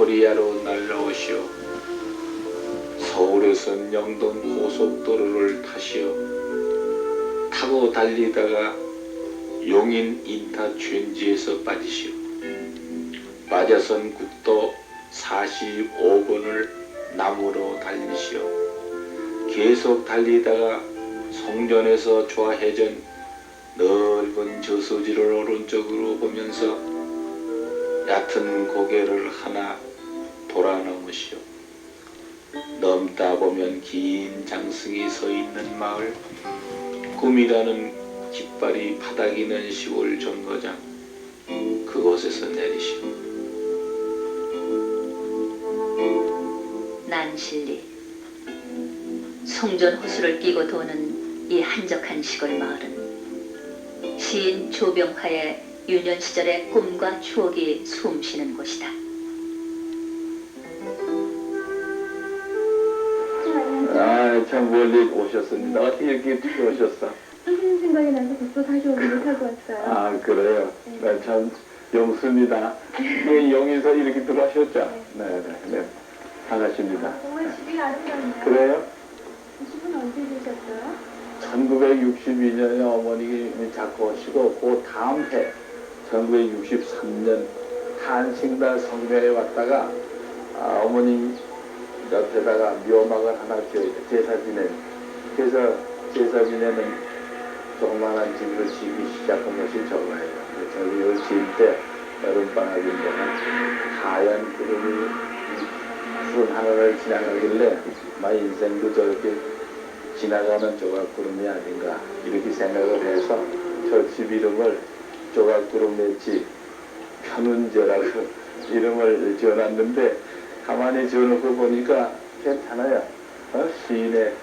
코리아로 날라오시오. 서울에선 영동 고속도로를 타고 달리다가 용인 인터체인지에서 빠지시오. 빠져선 국도 45번을 남으로 달리시오. 계속 달리다가 송전에서 좌회전 넓은 저수지를 오른쪽으로 보면서 얕은 고개를 하나 돌아 넘으시오. 넘다 보면 긴 장승이 서 있는 마을, 꿈이라는 깃발이 바닥이는 시골 정거장, 그곳에서 내리시오. 난실리. 송전 호수를 끼고 도는 이 한적한 시골 마을은 시인 조병화의 유년 시절의 꿈과 추억이 숨쉬는 곳이다. 참 멀리 오셨습니다. 어떻게 이렇게 오셨어? 선생님 생각이 나서 독도 다시 오기를 타고 왔어요. 그래요? 네, 참 영수입니다. 용인서 이렇게 들어오셨죠? 네. 반갑습니다. 정말 집이 아름답네요. 그래요? 집은 언제 주셨어요? 1962년에 어머님이 잡고 오시고 그 다음 해 1963년 한식날 성묘에 왔다가 어머님 옆에다가 묘막을 하나 제사 지낸, 그래서 제사 지내는 조그만한 집으로 지기 시작한 것이 저거예요. 저기 이걸 지을 때 여름방학인데 하얀 구름이 푸른 하늘을 지나가길래 내 인생도 저렇게 지나가는 조각구름이 아닌가 이렇게 생각을 해서 저 집 이름을 조각구름의 집 편운제라고 이름을 지어놨는데 가만히 지어놓고 보니까 괜찮아요. 시인의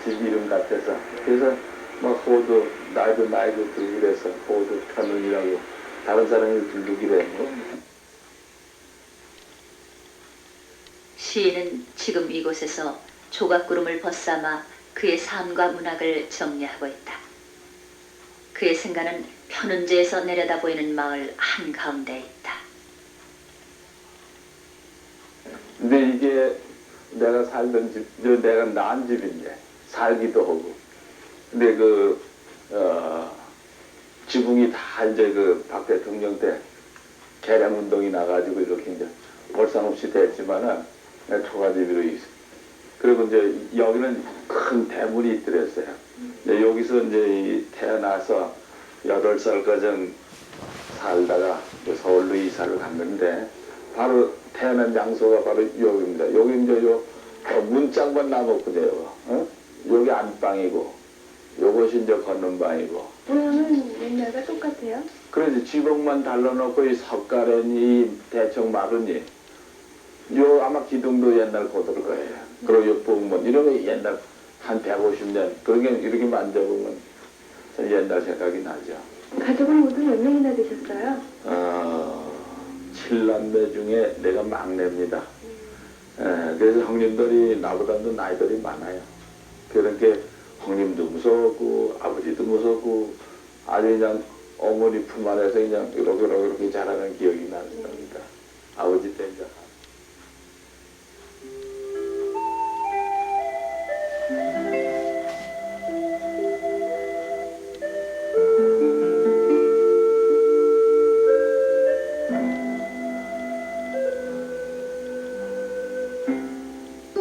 집 이름 같아서. 그래서 호도 나이도 들고 그래서 호도 편운이라고 다른 사람이 부르기래. 시인은 지금 이곳에서 조각구름을 벗삼아 그의 삶과 문학을 정리하고 있다. 그의 생각은 편운제에서 내려다 보이는 마을 한가운데 있다. 근데 이게 내가 살던 집, 내가 낳은 집인데 살기도 하고. 근데 지붕이 다 이제 박 대통령 때 개량운동이 나가지고 이렇게 이제 볼상 없이 됐지만은 초가집으로 있어. 그리고 이제 여기는 큰 대문이 있더랬어요. 여기서 이제 태어나서 8살까지 살다가 서울로 이사를 갔는데 바로 태어난 장소가 바로 여기입니다. 여기 이제 문짝만 남았거든요. 여기 안방이고, 요것이 이제 걷는방이고. 모양은 옛날과 똑같아요? 그래서 지붕만 달라놓고 이 석가래니 대청 마루니, 요 아마 기둥도 옛날 고들 거예요. 그리고 요 붕문 이런 거 옛날 한 150년 그렇게 이렇게 만져보면 옛날 생각이 나죠. 가족은 모두 몇 명이나 되셨어요? 7남매 중에 내가 막내입니다. 그래서 형님들이 나보다도 나이들이 많아요. 그렇게 형님도 무섭고 아버지도 무섭고 아주 그냥 어머니 품 안에서 그냥 이렇게 자라는 기억이 납니다. 아버지 때 이제.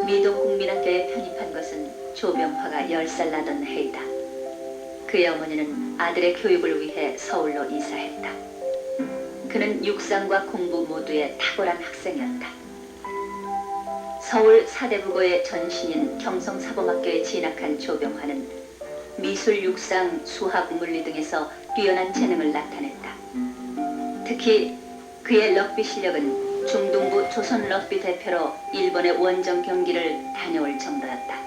미동 국민학교에 편입한 것은 조병화가 10살 나던 해이다. 그의 어머니는 아들의 교육을 위해 서울로 이사했다. 그는 육상과 공부 모두에 탁월한 학생이었다. 서울 사대부고의 전신인 경성사범학교에 진학한 조병화는 미술, 육상, 수학, 물리 등에서 뛰어난 재능을 나타냈다. 특히 그의 럭비 실력은 중등부 조선 럭비 대표로 일본의 원정 경기를 다녀올 정도였다.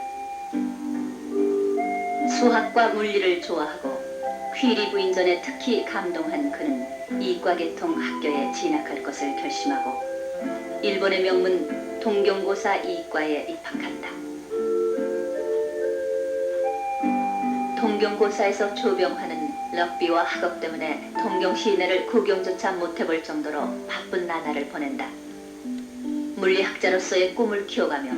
수학과 물리를 좋아하고 휘리 부인전에 특히 감동한 그는 이과계통 학교에 진학할 것을 결심하고 일본의 명문 동경고사 이과에 입학한다. 동경고사에서 조병화는 럭비와 학업 때문에 동경 시내를 구경조차 못해볼 정도로 바쁜 나날을 보낸다. 물리학자로서의 꿈을 키워가며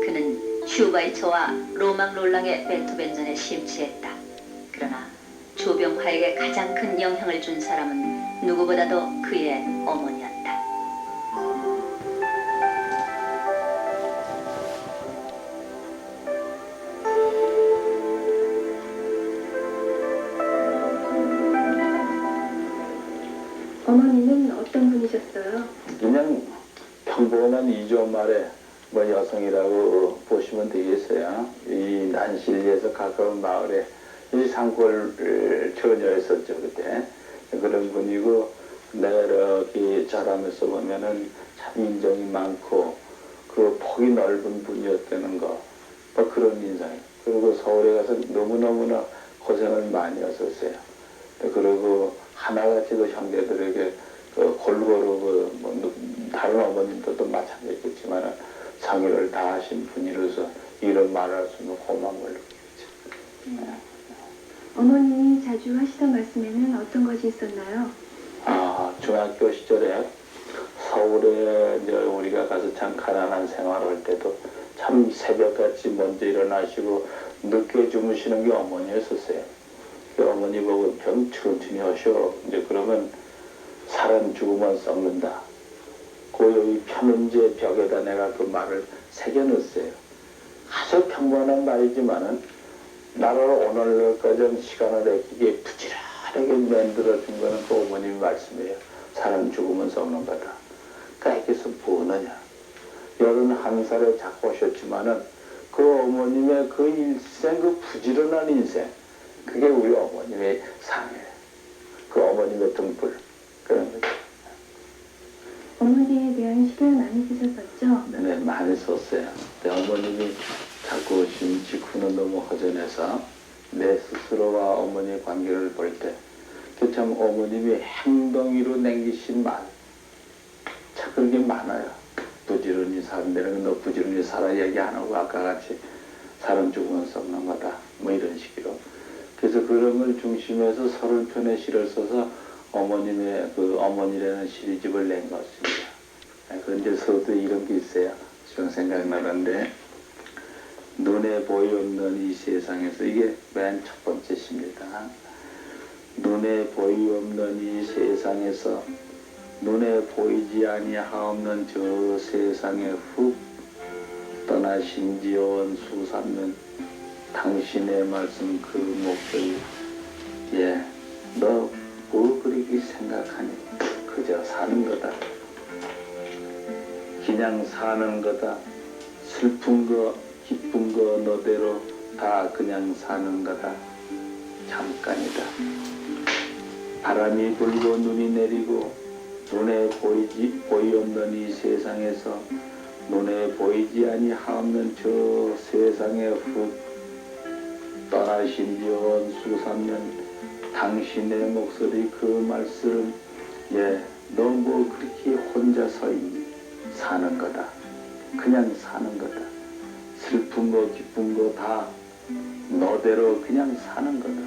그는 슈바이처와 로망 롤랑의 베토벤전에 심취했다. 그러나 조병화에게 가장 큰 영향을 준 사람은 누구보다도 그의 어머니였다. 어머니는 어떤 분이셨어요? 그냥 평범한 이조 말에 뭐 여성이라고 보시면 되겠어요. 이 난실리에서 가까운 마을에 이 산골 처녀였었죠 그때. 그런 분이고 내가 이렇게 자라면서 보면은 참 인정이 많고 그 폭이 넓은 분이었다는 거, 뭐 그런 인상이에요. 그리고 서울에 가서 너무너무나 고생을 많이 했었어요. 그리고 하나같이 그 형제들에게 골고루 뭐 다른 어머님들도 마찬가지겠지만 상의를 다 하신 분이로서 이런 말할 수 있는 고마움을 느끼죠. 어머님이 자주 하시던 말씀에는 어떤 것이 있었나요? 중학교 시절에 서울에 이제 우리가 가서 참 가난한 생활할 때도 참 새벽같이 먼저 일어나시고 늦게 주무시는 게 어머니였었어요. 그 어머니 보고 좀 천천히 하셔. 이제 그러면 사람 죽으면 썩는다. 그 여기 편음제 벽에다 내가 그 말을 새겨넣었어요. 아주 평범한 말이지만은 나를 오늘까지 시간을 아끼게 부지런하게 만들어준 거는 그 어머님 말씀이에요. 사람 죽으면 썩는 거다. 그러니까 여기서 뭐느냐. 81살에 자꾸 오셨지만은 그 어머님의 그 일생, 그 부지런한 인생, 그게 우리 어머님의 상이에요. 그 어머님의 등불. 그런 거죠. 어머니에 대한 시를 많이 쓰셨었죠? 네, 많이 썼어요. 근데 어머님이 자꾸 지금 직후는 너무 허전해서 내 스스로와 어머니의 관계를 볼 때 참 어머님이 행동으로 남기신 말, 참 그런 게 많아요. 부지런히 산다는 너 부지런히 살아 얘기 안 하고 아까 같이 사람 죽으면 썩는 거다. 뭐 이런 식으로. 그래서 그런 걸 중심해서 30편의 시를 써서 어머님의 그 어머니라는 시리즈를 낸 것 같습니다. 그런데 서도 이런 게 있어요. 지금 생각나는데 눈에 보이없는 이 세상에서 이게 맨 첫 번째 시입니다. 눈에 보이없는 이 세상에서 눈에 보이지 아니하옵는 저 세상에 훅 떠나신지온 수삼년 당신의 말씀 그 목소리 너 뭐 그렇게 생각하니 그저 사는 거다. 그냥 사는 거다. 슬픈 거 기쁜 거 너대로 다 그냥 사는 거다. 잠깐이다. 바람이 불고 눈이 내리고 눈에 보이없는 이 세상에서 눈에 보이지 아니하옵는 저 세상에 훅 떠나신 지 온 수삼년 당신의 목소리 그 말씀 너 뭐 그렇게 혼자서 사는 거다. 그냥 사는 거다. 슬픈 거 기쁜 거 다 너대로 그냥 사는 거다.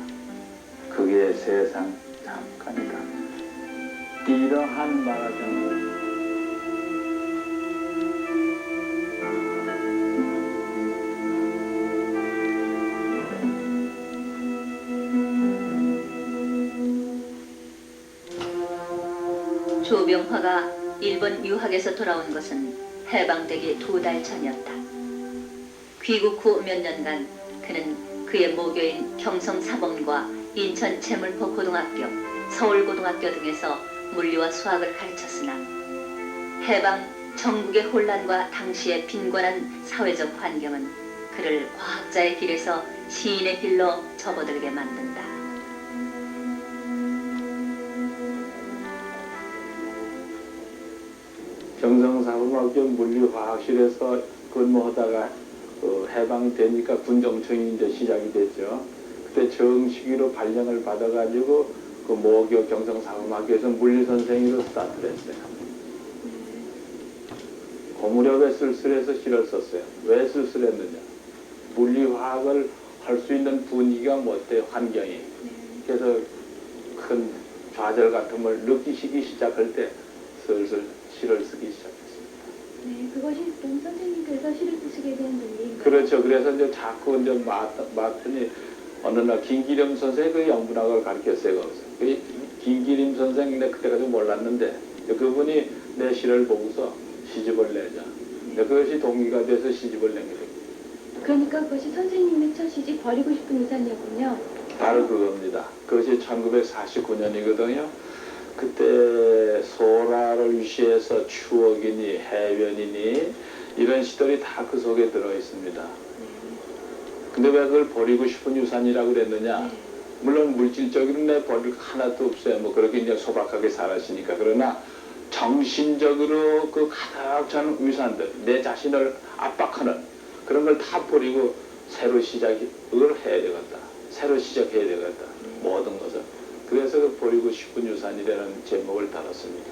그게 세상 잠깐이다. 이러한 말하자면 조병화가 일본 유학에서 돌아온 것은 해방되기 2달 전이었다. 귀국 후 몇 년간 그는 그의 모교인 경성사범과 인천 재물포 고등학교, 서울고등학교 등에서 물리와 수학을 가르쳤으나 해방 전국의 혼란과 당시의 빈곤한 사회적 환경은 그를 과학자의 길에서 시인의 길로 접어들게 만든다. 경성사범학교 물리화학실에서 근무하다가 해방되니까 군정청이 이제 시작이 됐죠. 그때 정식으로 발령을 받아가지고 그 모교 경성사범학교에서 물리선생으로 스타트를 했어요. 그 무렵에 쓸쓸해서 시를 썼어요. 왜 쓸쓸했느냐. 물리화학을 할 수 있는 분위기가 못돼 환경이. 그래서 큰 좌절 같은 걸 느끼시기 시작할 때 슬슬 시를 쓰기 시작했습니다. 네, 그것이 그럼 선생님께서 시를 쓰시게 된 동기인가요? 그렇죠. 그래서 이제 자꾸 이제 맡더니 어느 날 김기림 선생이 그 영문학을 가르쳤어요. 거기서. 그 김기림 선생인데 그때까지 몰랐는데 그분이 내 시를 보고서 시집을 내자. 그것이 동기가 돼서 시집을 낸 거죠. 그러니까 그것이 선생님의 첫 시집 버리고 싶은 우산이었군요. 바로 그겁니다. 그것이 1949년이거든요. 그때 소라를 위시해서 추억이니 해변이니 이런 시들이 다 그 속에 들어 있습니다. 근데 왜 그걸 버리고 싶은 유산이라고 그랬느냐? 물론 물질적으로는 내 버릴 거 하나도 없어요. 뭐 그렇게 이제 소박하게 살았으니까. 그러나 정신적으로 그 가득 찬 유산들, 내 자신을 압박하는 그런 걸 다 버리고 새로 시작을 해야 되겠다. 새로 시작해야 되겠다. 모든 것을. 그래서 그 버리고 싶은 유산이라는 제목을 달았습니다.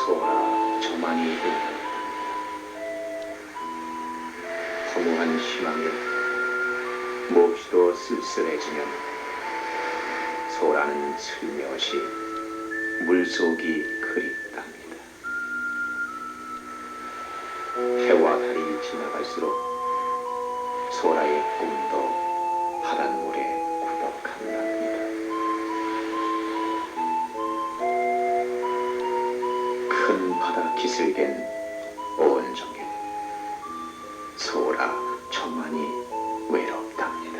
소라 저만이 허무한 희망에 몹시도 쓸쓸해지면 소라는 슬며시 물속이 그립답니다. 해와 달이 지나갈수록 소라의 꿈도 바닷물에 구덕한답니다. 큰 바다 기슭엔 온종일 소라 저만이 외롭답니다.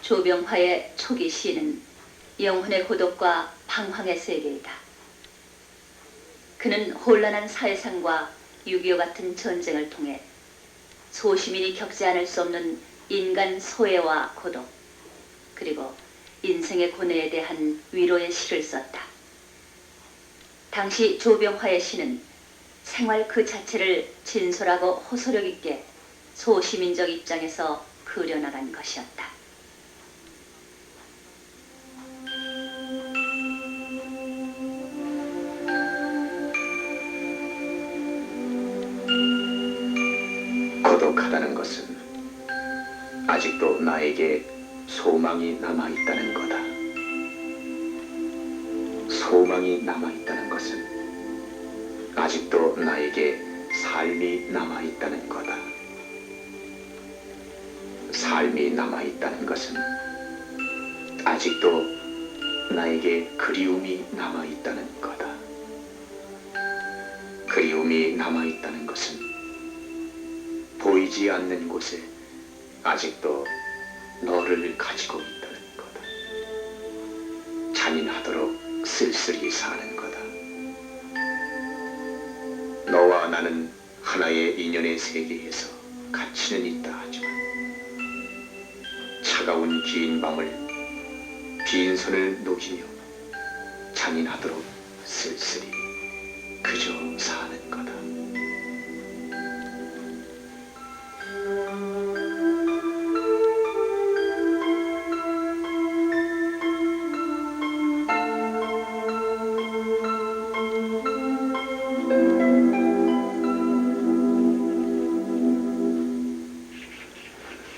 조병화의 초기 시는 영혼의 고독과 방황의 세계이다. 그는 혼란한 사회상과 6.25 같은 전쟁을 통해 소시민이 겪지 않을 수 없는 인간 소외와 고독, 그리고 인생의 고뇌에 대한 위로의 시를 썼다. 당시 조병화의 시는 생활 그 자체를 진솔하고 호소력 있게 소시민적 입장에서 그려나간 것이었다. 고독하다는 것은 아직도 나에게 소망이 남아있다는 거다. 소망이 남아있다는 것은 아직도 나에게 삶이 남아있다는 거다. 삶이 남아있다는 것은 아직도 나에게 그리움이 남아있다는 거다. 그리움이 남아있다는 것은 보이지 않는 곳에 아직도 너를 가지고 있다는 거다. 잔인하도록 쓸쓸히 사는 거다. 너와 나는 하나의 인연의 세계에서 가치는 있다 하지만 차가운 긴 밤을 빈손을 녹이며 잔인하도록 쓸쓸히 그저 사는 거다.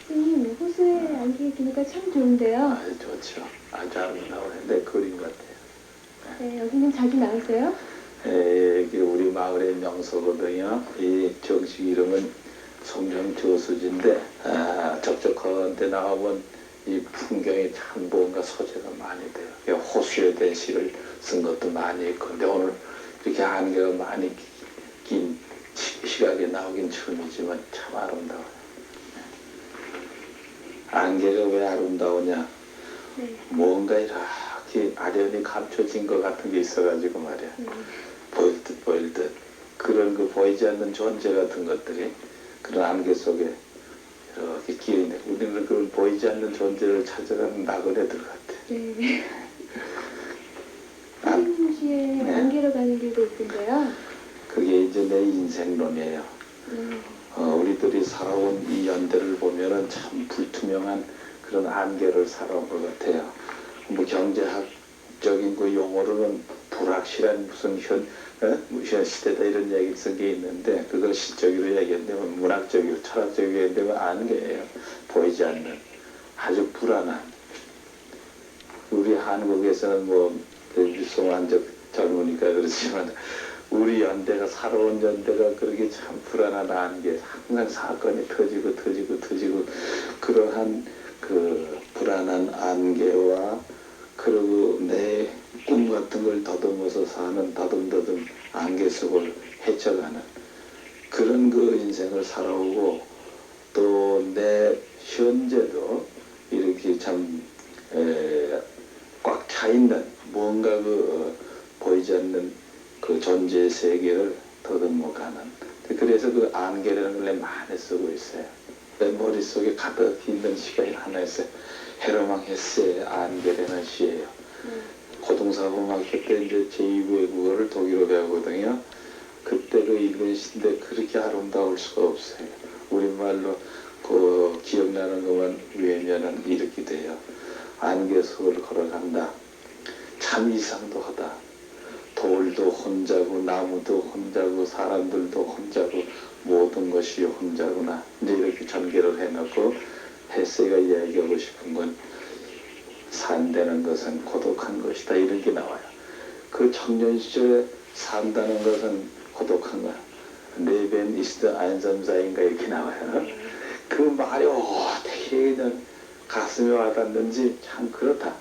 선생님, 호수에 안개 기니까 참 좋은데요. 아주 좋죠. 아주 아름다워요. 내 그림 같아요. 네, 여기는 자주 나오세요? 여기 우리 마을의 명소거든요. 이 정식 이름은 송정 저수지인데 적적한 데 나가면 이 풍경이 참 뭔가 소재가 많이 돼요. 호수에 대한 시를 쓴 것도 많이 있고, 근데 오늘 이렇게 안개가 많이 긴 시각에 나오긴 처음이지만 참 아름다워요. 안개가 왜 아름다우냐? 네. 뭔가 이렇게 아련히 감춰진 것 같은 게 있어가지고 말이야. 보일 듯 보일 듯 그런 그 보이지 않는 존재 같은 것들이 그런 안개 속에 이렇게 끼어있네. 우리는 그 보이지 않는 존재를 찾아가는 나그네들 같아. 네. 아, 선생님시에 네. 안개로 가는 길도 있던데요. 그게 이제 내 인생론이에요. 네. 우리들이 살아온 이 연대를 보면은 참 불투명한 그런 안개를 살아온 것 같아요. 뭐 경제학적인 그 용어로는 불확실한 무슨 현 시대다 이런 얘기 쓴 게 있는데, 그걸 시적으로 얘기한다면, 문학적으로 철학적으로 얘기한다면 안개예요. 보이지 않는 아주 불안한. 우리 한국에서는 뭐 유송한적 젊으니까 그렇지만 우리 연대가 살아온 연대가 그렇게 참 불안한 안개, 항상 사건이 터지고 그러한 그 불안한 안개와 그리고 내 꿈 같은 걸 더듬어서 사는 더듬 안개 속을 헤쳐가는 그런 그 인생을 살아오고, 또 내 현재도 이렇게 참 꽉 차 있는 뭔가 그 보이지 않는 그 존재의 세계를 더듬어 가는, 그래서 그 안개라는 걸 많이 쓰고 있어요. 내 머릿속에 가득 있는 시가 하나 있어요. 헤르망 헤세의 안개라는 시예요. 고등사범학교 때 이제 제2 외국어를 독일어 배우거든요. 그때 그 읽은 시인데 그렇게 아름다울 수가 없어요. 우리말로 그 기억나는 것만 외면은 이렇게 돼요. 안개 속을 걸어간다. 참 이상도 하다. 돌도 혼자고 나무도 혼자고 사람들도 혼자고 모든 것이 혼자구나. 이제 이렇게 전개를 해놓고 헤세가 이야기하고 싶은 건 산다는 것은 고독한 것이다 이런 게 나와요. 그 청년 시절에 산다는 것은 고독한 거야. 레벤 이스트 안섬사인가 이렇게 나와요. 그 말이 어떻게 그냥 가슴에 와닿는지 참 그렇다.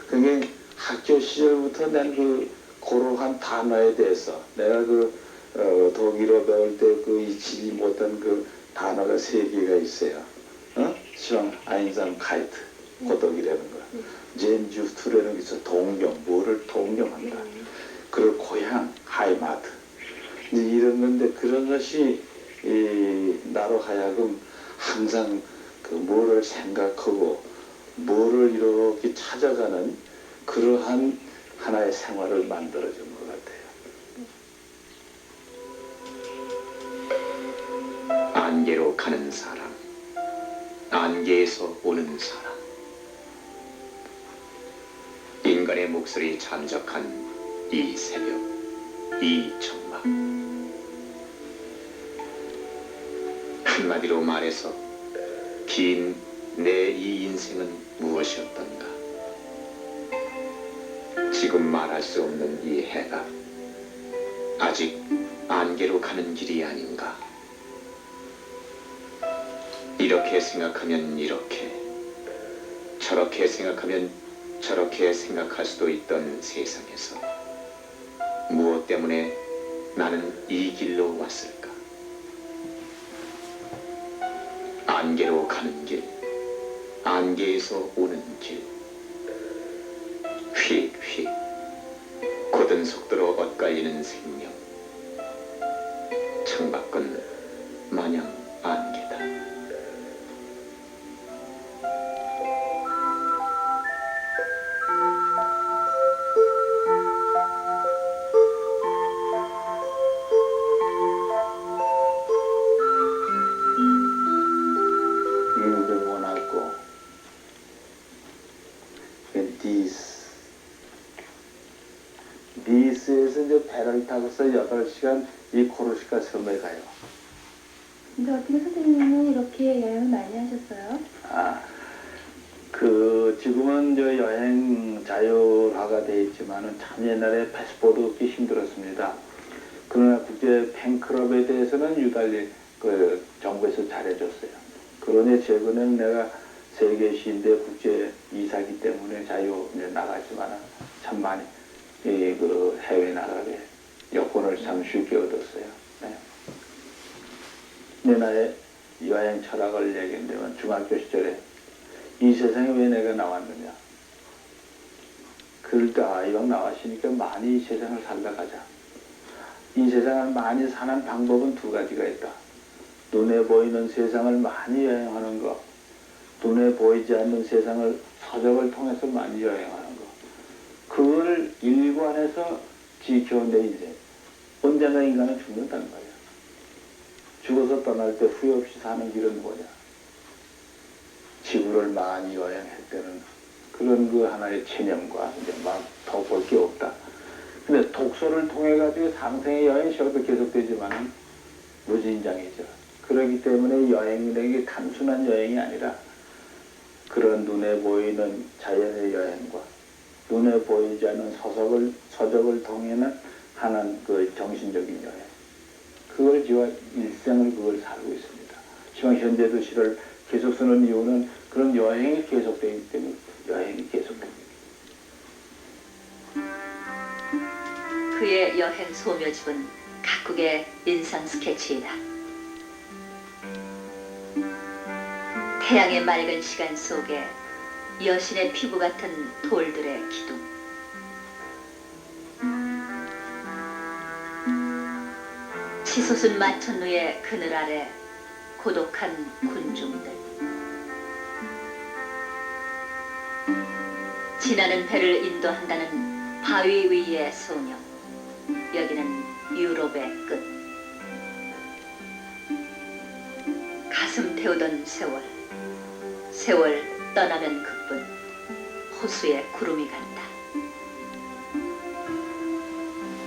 그게 학교 시절부터 난 그 고루한 단어에 대해서 내가 그 독일어 배울 때 그 잊지 못한 그 단어가 3개가 있어요. 션 아인삼 카이트 고독이라는 거. 젠주투라는 게 있어. 동경, 뭐를 동경한다. 그리고 고향, 하이마트. 이제 이런 건데, 그런 것이 나로 하여금 항상 그 뭐를 생각하고 뭐를 이렇게 찾아가는 그러한 하나의 생활을 만들어준 것 같아요. 안개로 가는 사람, 안개에서 오는 사람. 인간의 목소리 잠적한 이 새벽, 이 정막. 한마디로 말해서 긴 내 이 인생은 무엇이었던가. 지금 말할 수 없는 이 해가 아직 안개로 가는 길이 아닌가. 이렇게 생각하면 이렇게, 저렇게 생각하면 저렇게 생각할 수도 있던 세상에서 무엇 때문에 나는 이 길로 왔을까? 안개로 가는 길, 안개에서 오는 길. 휙휙 곧은 속도로 엇갈리는 생명. 창밖은 마냥 안개다. 이름도 원하고 니스에서 이제 배를 타고서 8시간 이 코르시카 섬에 가요. 근데 어떻게 선생님은 이렇게 여행을 많이 하셨어요? 지금은 저 여행 자율화가 돼 있지만은 참 옛날에 패스포드 얻기 힘들었습니다. 그러나 국제 팬클럽에 대해서는 유달리 그 정부에서 잘해줬어요. 그러니 최근에는 내가 세계 시인대 국제 이사기 때문에 자유 이제 나가지만 참 많이 그 해외 나가게 여권을 참 쉽게 얻었어요. 네. 내 나의 여행 철학을 얘기한다면 중학교 시절에 이 세상에 왜 내가 나왔느냐. 그럴 때 이왕 나왔으니까 많이 이 세상을 살다 가자. 이 세상을 많이 사는 방법은 두 가지가 있다. 눈에 보이는 세상을 많이 여행하는 것, 눈에 보이지 않는 세상을 서적을 통해서 많이 여행하는 것. 그걸 일관해서 지켜온 내 인생. 언젠가 인간은 죽는다는 거야. 죽어서 떠날 때 후회 없이 사는 길은 뭐냐. 지구를 많이 여행했다는 그런 그 하나의 체념과 이제 막 더 볼 게 없다. 근데 독서를 통해 가지고 상생의 여행이 저도 계속되지만은 무진장이죠. 그렇기 때문에 여행이라는 게 단순한 여행이 아니라 그런 눈에 보이는 자연의 여행과 눈에 보이지 않는 서적을 통해는 하는 그 정신적인 여행. 그걸 지와 일생을 그걸 살고 있습니다. 지금 현재도 시를 계속 쓰는 이유는 그런 여행이 계속되기 때문에 여행이 계속됩니다. 그의 여행 소묘집은 각국의 인상 스케치이다. 태양의 맑은 시간 속에 여신의 피부 같은 돌들의 기둥. 치솟은 마천루의 그늘 아래 고독한 군중들. 지나는 배를 인도한다는 바위 위의 소녀. 여기는 유럽의 끝. 가슴 태우던 세월. 세월 떠나면 그뿐. 호수에 구름이 간다.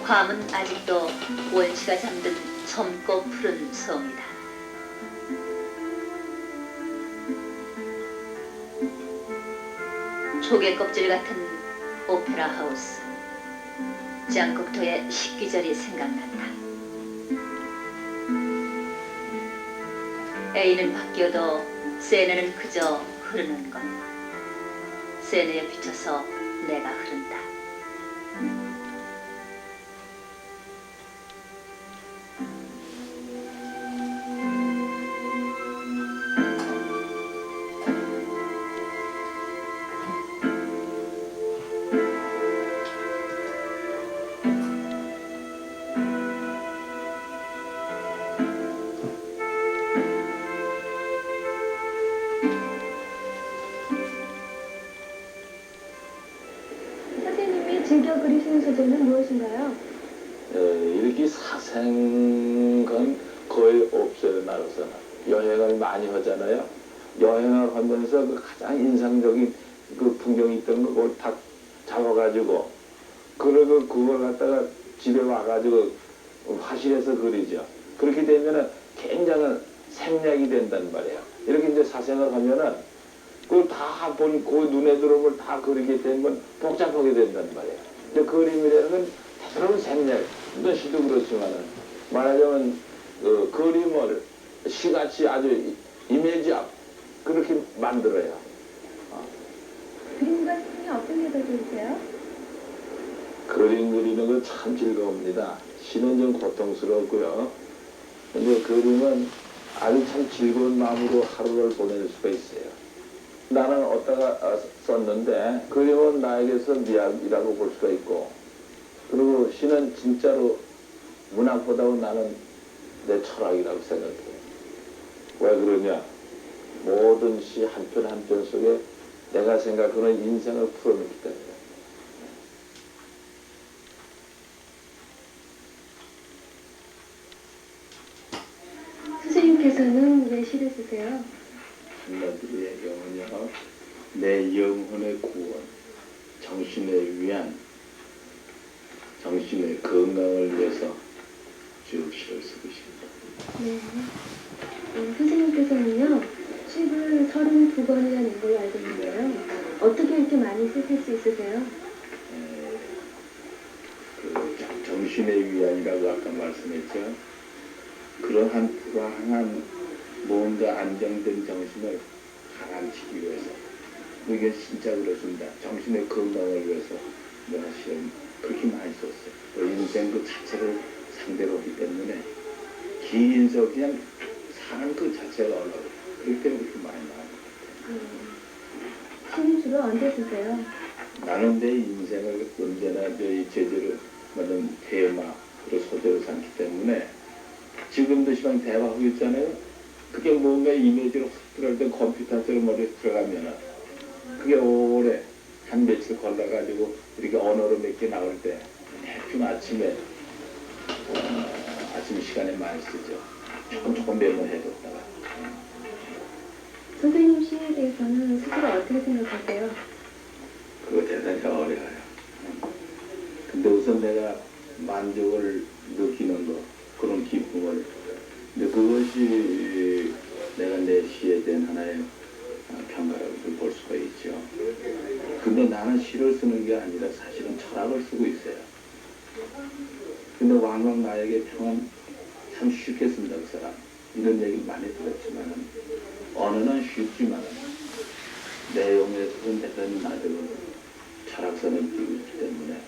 괌은 아직도 원시가 잠든 젊고 푸른 섬이다. 조개 껍질 같은 오페라 하우스. 짱국토의 식기절이 생각난다. A는 바뀌어도 세네는 그저 흐르는 것. 세네에 비춰서 내가 흐른다. 선생님이 즐겨 그리시는 소재는 무엇인가요? 이렇게 사생건 거의 없어요. 나로서는 여행을 많이 하잖아요. 여행을 하면서 그 가장 인상적인 그 풍경이 있던 거 그걸 다 잡아가지고 그리고 그걸 갖다가 집에 와가지고 화실에서 그리죠. 그렇게 되면은 굉장한 생략이 된단 말이에요. 이렇게 이제 사생을 하면은 그걸 다 본, 그 눈에 들어온 걸 다 그리게 되면 복잡하게 된단 말이에요. 근데 그림이라는 건 대부분 생략, 물론 시도 그렇지만은 말하자면 그 그림을 시같이 아주 이미지업 그렇게 만들어요. 그림과 시는 어떤 게 더 좋으세요? 그림 그리는 건 참 즐거웁니다. 시는 좀 고통스럽고요. 근데 그림은 아주 참 즐거운 마음으로 하루를 보낼 수가 있어요. 나는 어디다가 썼는데 그림은 나에게서 미학이라고 볼 수가 있고 그리고 시는 진짜로 문학보다도 나는 내 철학이라고 생각해요. 왜 그러냐? 모든 시 한 편 한 편 속에 내가 생각하는 인생을 풀어놓기 때문에. 선생님께서는 왜 시를 쓰세요? 한마디로 얘기하면요, 내 영혼의 구원, 정신의 위안, 정신의 건강을 위해서 쭉 시를 쓰고 있습니다. 네. 선생님께서는요, 책을 32권이나 낸 걸로 알고 있는데요. 어떻게 이렇게 많이 쓰실 수 있으세요? 그 정신의 위안이라고 아까 말씀했죠. 그러한 불안한 뭔가 안정된 정신을 가라앉히기 위해서 이게 진짜 그렇습니다. 정신의 건강을 위해서 내가 실은 그렇게 많이 썼어요. 또 인생 그 자체를 상대로 하기 때문에 긴 인생 그냥 사는 그 자체가 어려워요. 그렇기 때문에 그렇게 많이 나온 것 같아요. 시는 주로 언제 쓰세요? 나는 내 인생을 언제나 이 제대로 만든 테마로 소재로 삼기 때문에 지금도 시방 대화하고 있잖아요. 그게 뭔가 이미지로 확 들어갈 때 컴퓨터처럼 머리에 들어가면은 그게 오래 한 며칠 걸러가지고 이렇게 언어로 몇 개 나올 때 대충 아침에 아침 시간에 많이 쓰죠. 조금 메모해뒀다가. 선생님 시에 대해서는 스스로 어떻게 생각하세요? 그거 대단히 어려워요. 근데 우선 내가 만족을 느끼는 거, 그런 기쁨을. 근데 그것이 내가 내 시에 대한 하나의 평가라고 볼 수가 있죠. 근데 나는 시를 쓰는 게 아니라 사실은 철학을 쓰고 있어요. 근데 왕왕 나에게 평은 참 쉽게 쓴다 그 사람. 이런 얘기 많이 들었지만은 언어는 쉽지만은 내용에서는 대단히 나들은 철학선을 띄고 있기 때문에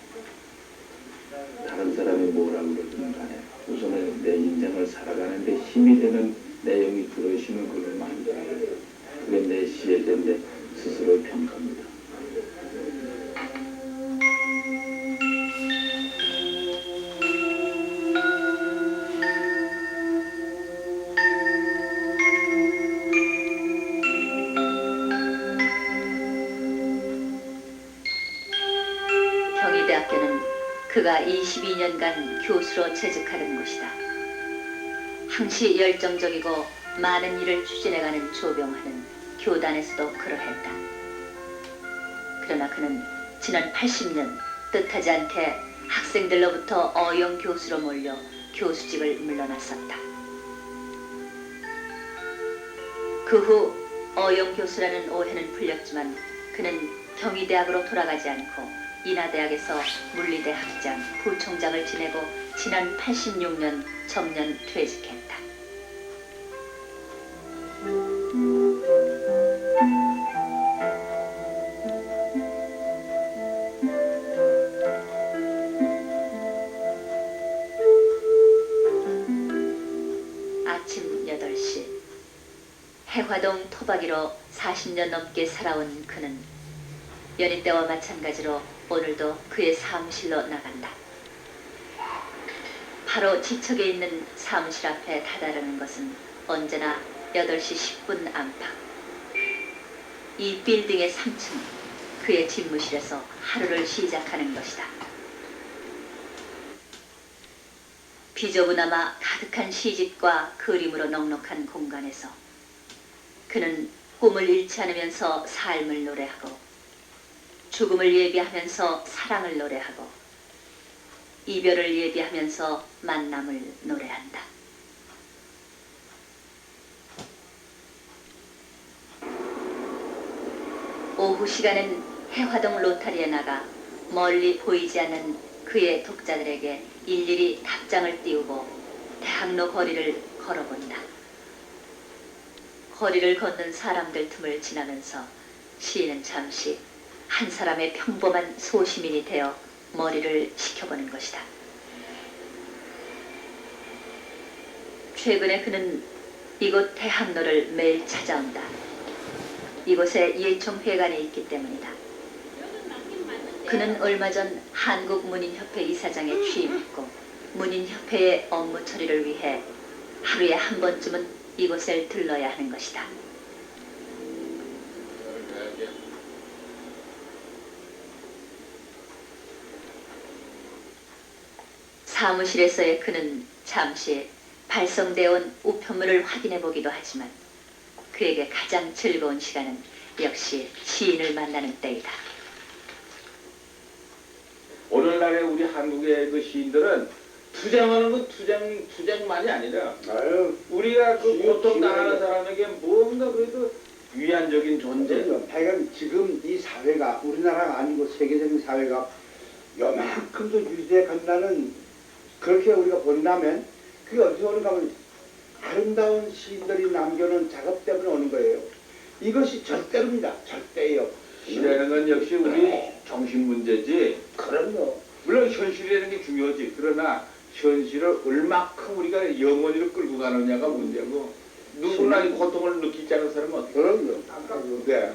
다른 사람이 뭐라고 그러든 간에 우선은 내 인생을 살아가는데 힘이 되는 내용이 들어있으면 그걸 만들어요. 그게 내 시에 대한 내 스스로의 평가입니다. 경희대학교는 그가 22년간 교수로 재직하던 곳이다. 항시 열정적이고 많은 일을 추진해가는 조병환은 교단에서도 그러했다. 그러나 그는 지난 80년 뜻하지 않게 학생들로부터 어영 교수로 몰려 교수직을 물러났었다. 그 후 어영 교수라는 오해는 풀렸지만 그는 경희대학으로 돌아가지 않고 인하대학에서 물리대 학장, 부총장을 지내고 지난 86년 정년 퇴직했다. 아침 8시 해화동 토박이로 40년 넘게 살아온 그는 연희 때와 마찬가지로 오늘도 그의 사무실로 나간다. 바로 지척에 있는 사무실 앞에 다다르는 것은 언제나 8시 10분 안팎. 이 빌딩의 3층, 그의 집무실에서 하루를 시작하는 것이다. 비좁으나마 가득한 시집과 그림으로 넉넉한 공간에서 그는 꿈을 잃지 않으면서 삶을 노래하고 죽음을 예비하면서 사랑을 노래하고 이별을 예비하면서 만남을 노래한다. 오후 시간은 해화동 로타리에 나가 멀리 보이지 않는 그의 독자들에게 일일이 답장을 띄우고 대학로 거리를 걸어본다. 거리를 걷는 사람들 틈을 지나면서 시인은 잠시 한 사람의 평범한 소시민이 되어 머리를 식혀보는 것이다. 최근에 그는 이곳 대학로를 매일 찾아온다. 이곳에 예총회관이 있기 때문이다. 그는 얼마 전 한국문인협회 이사장에 취임했고 문인협회의 업무 처리를 위해 하루에 한 번쯤은 이곳을 들러야 하는 것이다. 사무실에서의 그는 잠시 발송되어 온 우편물을 확인해 보기도 하지만 그에게 가장 즐거운 시간은 역시 시인을 만나는 때이다. 오늘날의 우리 한국의 그 시인들은 투쟁하는 건 투쟁만이 아니라 우리가 그 고통 당하는 사람에게 뭔가 그래도 위안적인 존재. 하여간 지금 이 사회가 우리나라가 아니고 세계적인 사회가 요만큼도 유지해 간다는 그렇게 우리가 본다면 그게 어디서 오는가 하면 아름다운 시인들이 남겨놓은 작업 때문에 오는 거예요. 이것이 절대로입니다. 절대예요. 시라는 건 역시 우리 정신 문제지. 그럼요. 물론 현실이라는 게 중요하지. 그러나 현실을 얼마큼 우리가 영원히로 끌고 가느냐가 문제고, 누구나 이 고통을 느끼지 않은 사람은 어떻게? 그럼요. 네.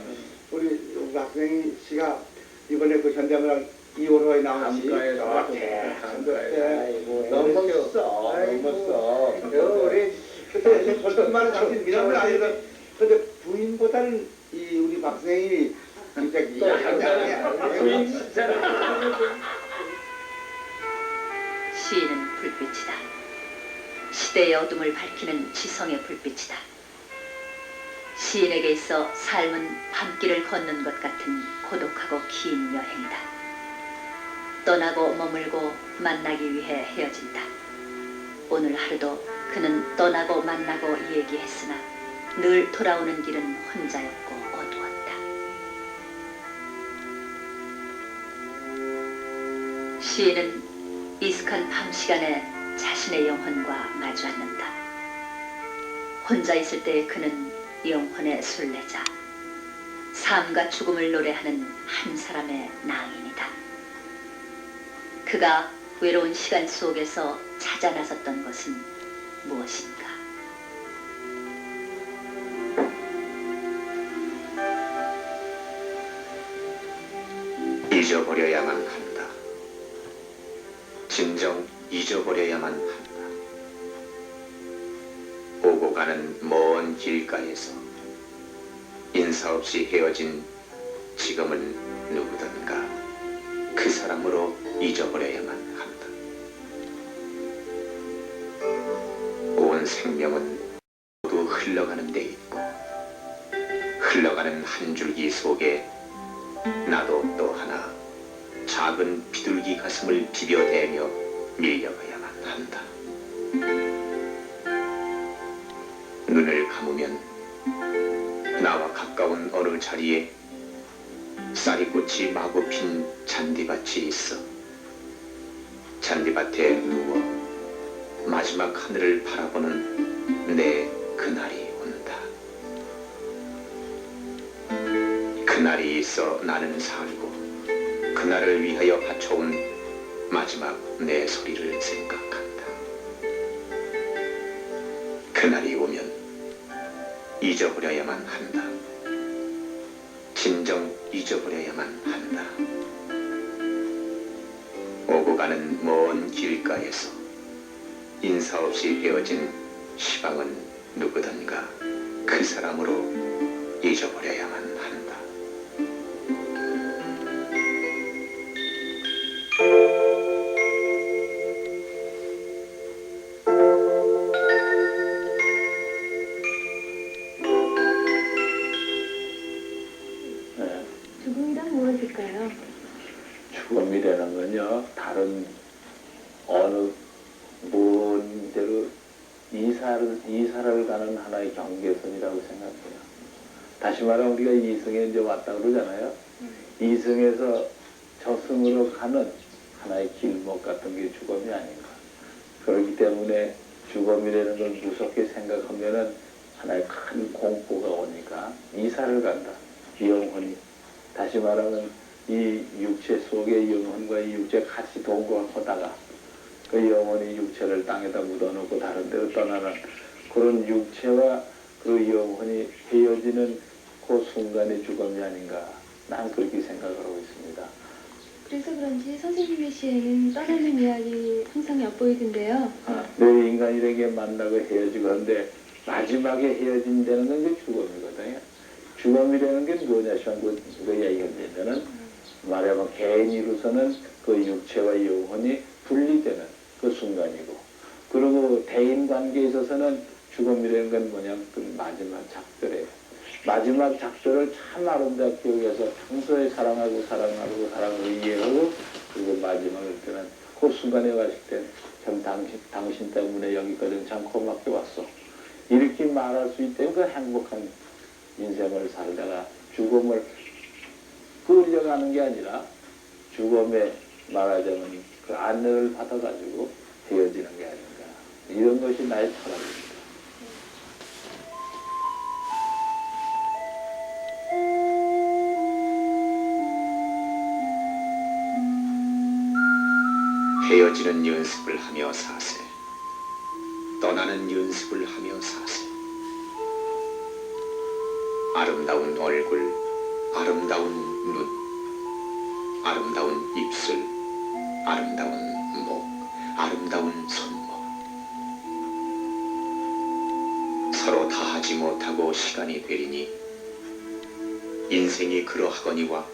우리 박생희 씨가 이번에 그 현대문학 2월호에 나온 시 감가에서 너무 멋있어. 우리 그때 절반만에 잡힌 미남은 아니라 근데 부인보다는 이 우리 박생희 진짜 부인 진짜로. 시인은 불빛이다. 시대의 어둠을 밝히는 지성의 불빛이다. 시인에게 있어 삶은 밤길을 걷는 것 같은 고독하고 긴 여행이다. 떠나고 머물고 만나기 위해 헤어진다. 오늘 하루도 그는 떠나고 만나고 얘기했으나 늘 돌아오는 길은 혼자였고 어두웠다. 시인은 이슥한 밤 시간에 자신의 영혼과 마주 앉는다. 혼자 있을 때 그는 영혼의 순례자, 삶과 죽음을 노래하는 한 사람의 낭인이다. 그가 외로운 시간 속에서 찾아 나섰던 것은 무엇인가? 잊어버려야만 한다. 진정 잊어버려야만 한다. 오고 가는 먼 길가에서 인사 없이 헤어진 지금은 누구든가 그 사람으로 잊어버려야만 한다. 온 생명은 모두 흘러가는 데 있고 흘러가는 한 줄기 속에 나도 또 하나 작은 비둘기 가슴을 비벼대며 밀려가야만 한다. 눈을 감으면 나와 가까운 어느 자리에 쌀이꽃이 마구 핀 잔디밭이 있어. 잔디밭에 누워 마지막 하늘을 바라보는 내 그날이 온다. 그날이 있어 나는 살고 그날을 위하여 바쳐온 마지막 내 소리를 생각한다. 그날이 오면 잊어버려야만 한다. 진정 잊어버려야만 한다. 오고 가는 먼 길가에서 인사 없이 헤어진 시방은 누구든가 그 사람으로 잊어버려야만 한다. 네. 죽음이란 무엇일까요? 죽음이라는 건요, 다른 어느 먼 데로 이사를 가는 하나의 경계선이라고 생각해요. 다시 말하면 우리가 이승에 이제 왔다 그러잖아요. 이승에서 저승으로 가는 하나의 길목 같은 게 죽음이 아닌가. 그렇기 때문에 죽음이라는 걸 무섭게 생각하면은 하나의 큰 공포가 오니까 이사를 간다. 영혼이. 다시 말하면 이 육체 속의 영혼과 이 육체 같이 동거하다가 그 영혼이 육체를 땅에다 묻어놓고 다른 데로 떠나는 그런 육체와 그 영혼이 헤어지는 그 순간의 죽음이 아닌가. 난 그렇게 생각을 하고 있습니다. 그래서 그런지 선생님의 시에는 떠나는 이야기 항상 엿보이던데요. 내 인간이라게 만나고 헤어지고 하는데 마지막에 헤어진다는 건 그 죽음이거든요. 죽음이라는 게 뭐냐 싶으면 그 얘기가 되면은 말하면 개인으로서는 그 육체와 영혼이 분리되는 그 순간이고, 그리고 대인 관계에 있어서는 죽음이라는 건 뭐냐면 그 마지막 작별이에요. 마지막 작별을 참 아름답게 여기서 평소에 사랑하고 이해하고, 그리고 마지막을 때는 그 순간에 갔을 때 참 당신 때문에 여기까지 참 고맙게 왔어. 이렇게 말할 수 있다면 그 행복한 인생을 살다가 죽음을 끌려가는 게 아니라 죽음에 말하자면 그 안내를 받아가지고 헤어지는 게 아닌가. 이런 것이 나의 철학입니다. 헤어지는 연습을 하며 사세. 떠나는 연습을 하며 사세. 아름다운 얼굴, 아름다운 눈, 아름다운 입술, 아름다운 목, 아름다운 손목. 서로 다하지 못하고 시간이 되리니 인생이 그러하거니와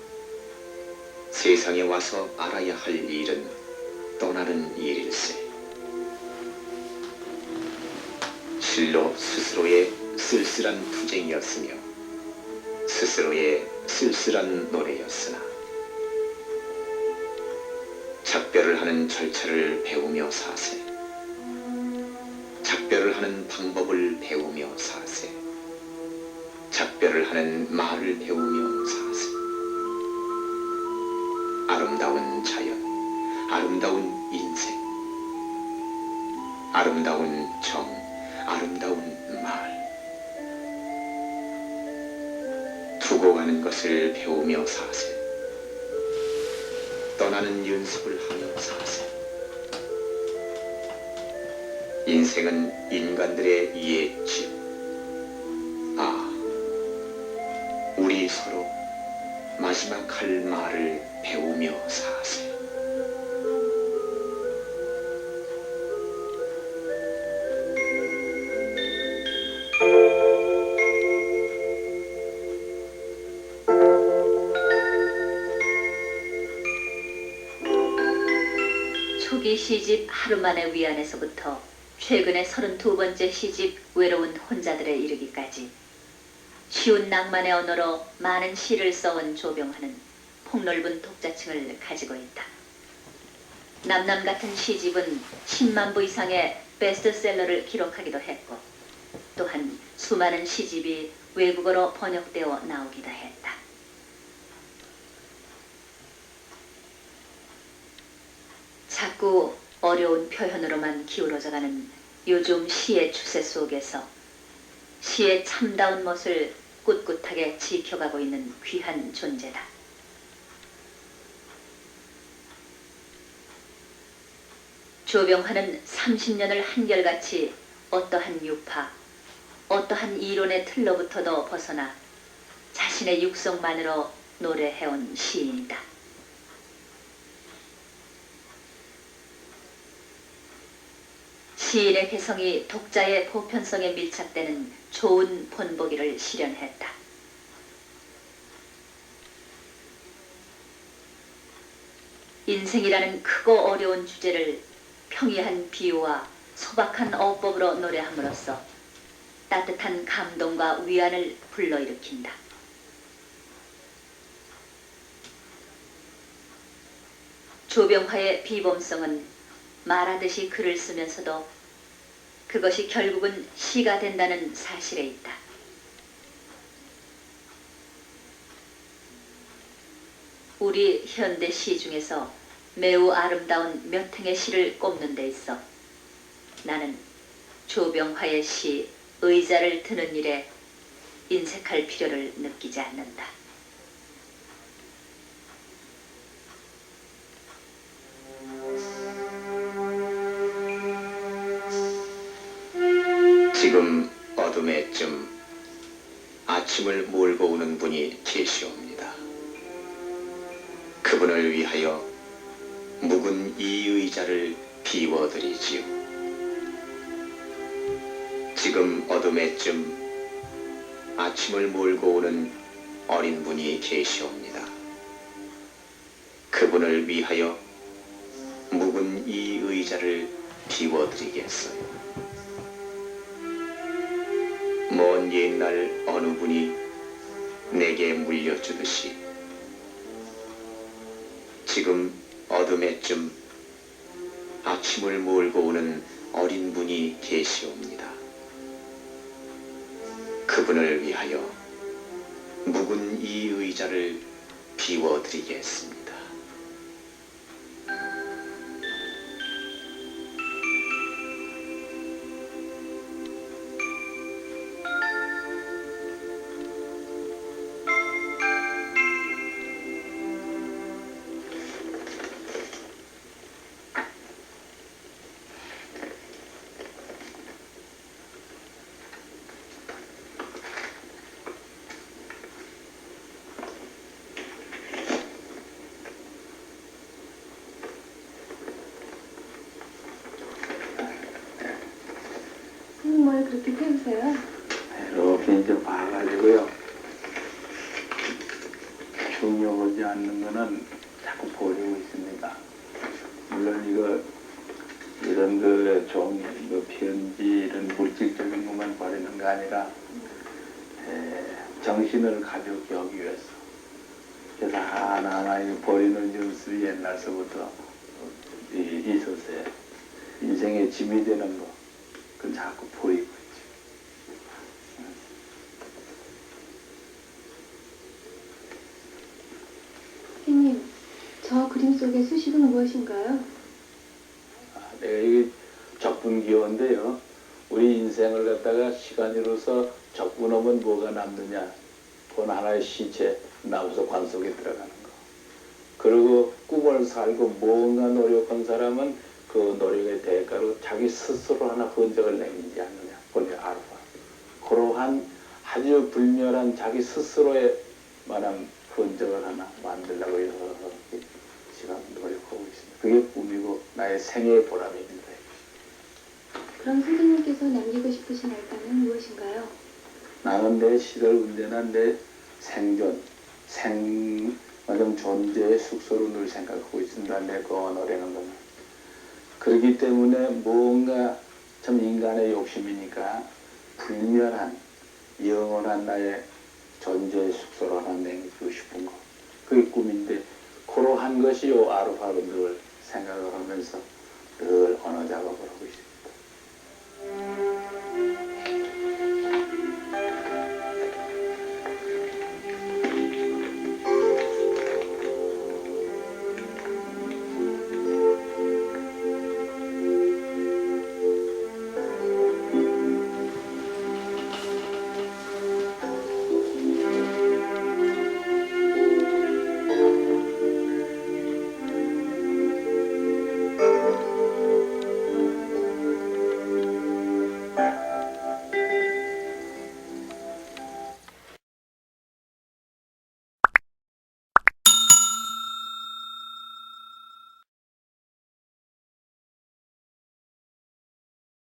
세상에 와서 알아야 할 일은 떠나는 일일세. 실로 스스로의 쓸쓸한 투쟁이었으며 스스로의 쓸쓸한 노래였으나 작별을 하는 절차를 배우며 사세. 작별을 하는 방법을 배우며 사세. 작별을 하는 말을 배우며 사세. 아름다운 자연, 아름다운 인생, 아름다운 정, 아름다운 말. 두고 가는 것을 배우며 사세. 떠나는 연습을 하며 사세. 인생은 인간들의 옛집. 아, 우리 서로 마지막 할 말을 배우며 사세. 초기 시집 하루만의 위안에서부터 최근의 32번째 시집 외로운 혼자들에 이르기까지 쉬운 낭만의 언어로 많은 시를 써온 조병환은 폭넓은 독자층을 가지고 있다. 남남 같은 시집은 10만 부 이상의 베스트셀러를 기록하기도 했고 또한 수많은 시집이 외국어로 번역되어 나오기도 했다. 자꾸 어려운 표현으로만 기울어져가는 요즘 시의 추세 속에서 시의 참다운 멋을 꿋꿋하게 지켜가고 있는 귀한 존재다. 조병환은 30년을 한결같이 어떠한 유파, 어떠한 이론의 틀로부터도 벗어나 자신의 육성만으로 노래해온 시인이다. 시인의 개성이 독자의 보편성에 밀착되는 좋은 본보기를 실현했다. 인생이라는 크고 어려운 주제를 평이한 비유와 소박한 어법으로 노래함으로써 따뜻한 감동과 위안을 불러일으킨다. 조병화의 비범성은 말하듯이 글을 쓰면서도 그것이 결국은 시가 된다는 사실에 있다. 우리 현대 시 중에서 매우 아름다운 몇 행의 시를 꼽는 데 있어 나는 조병화의 시 의자를 드는 일에 인색할 필요를 느끼지 않는다. 지금 어둠에쯤 아침을 몰고 오는 분이 계시옵니다. 그분을 위하여 묵은 이 의자를 비워드리지요. 지금 어둠에쯤 아침을 몰고 오는 어린 분이 계시옵니다. 그분을 위하여 묵은 이 의자를 비워드리겠어요. 먼 옛날 어느 분이 내게 물려주듯이 지금 어둠에쯤 아침을 몰고 오는 어린 분이 계시옵니다. 그분을 위하여 묵은 이 의자를 비워드리겠습니다. 이렇게 태우세요? 이렇게 이제 봐가지고요. 중요하지 않는 거는 자꾸 버리고 있습니다. 물론 이런 종이, 편지, 이런 물질적인 것만 버리는 게 아니라 정신을 가볍게 하기 위해서. 그래서 하나하나 이 버리는 연습이 옛날서부터 있었어요. 인생의 짐이 되는 거, 그건 자꾸 버리고 있죠. 선생님, 저 그림 속의 수식은 무엇인가요? 내가 이게 적분기호인데요. 우리 인생을 갖다가 시간으로서 적분하면 뭐가 남느냐? 그건 하나의 시체, 나무서 관 속에 들어가는 거. 그리고 꿈을 살고 뭔가 노력한 사람은 그 노력의 대가로 자기 스스로 하나 흔적을 남기지 않느냐? 그게 알파. 그러한 아주 불멸한 자기 스스로의 만한 흔적을 하나 만들려고 해서 지금 노력하고 있습니다. 그게 꿈이고 나의 생애의 보람입니다. 그럼 선생님께서 남기고 싶으신 알파는 무엇인가요? 나는 내 시절 언제나 내 생존, 존재의 숙소로 늘 생각하고 있습니다. 내 노래는 거는. 그렇기 때문에 뭔가 참 인간의 욕심이니까 불멸한, 영원한 나의 존재의 숙소로 하나 남기고 싶은 거. 그게 꿈인데, 그러한 것이 요 아르파로 늘 생각을 하면서 늘 언어 작업을 하고 있습니다.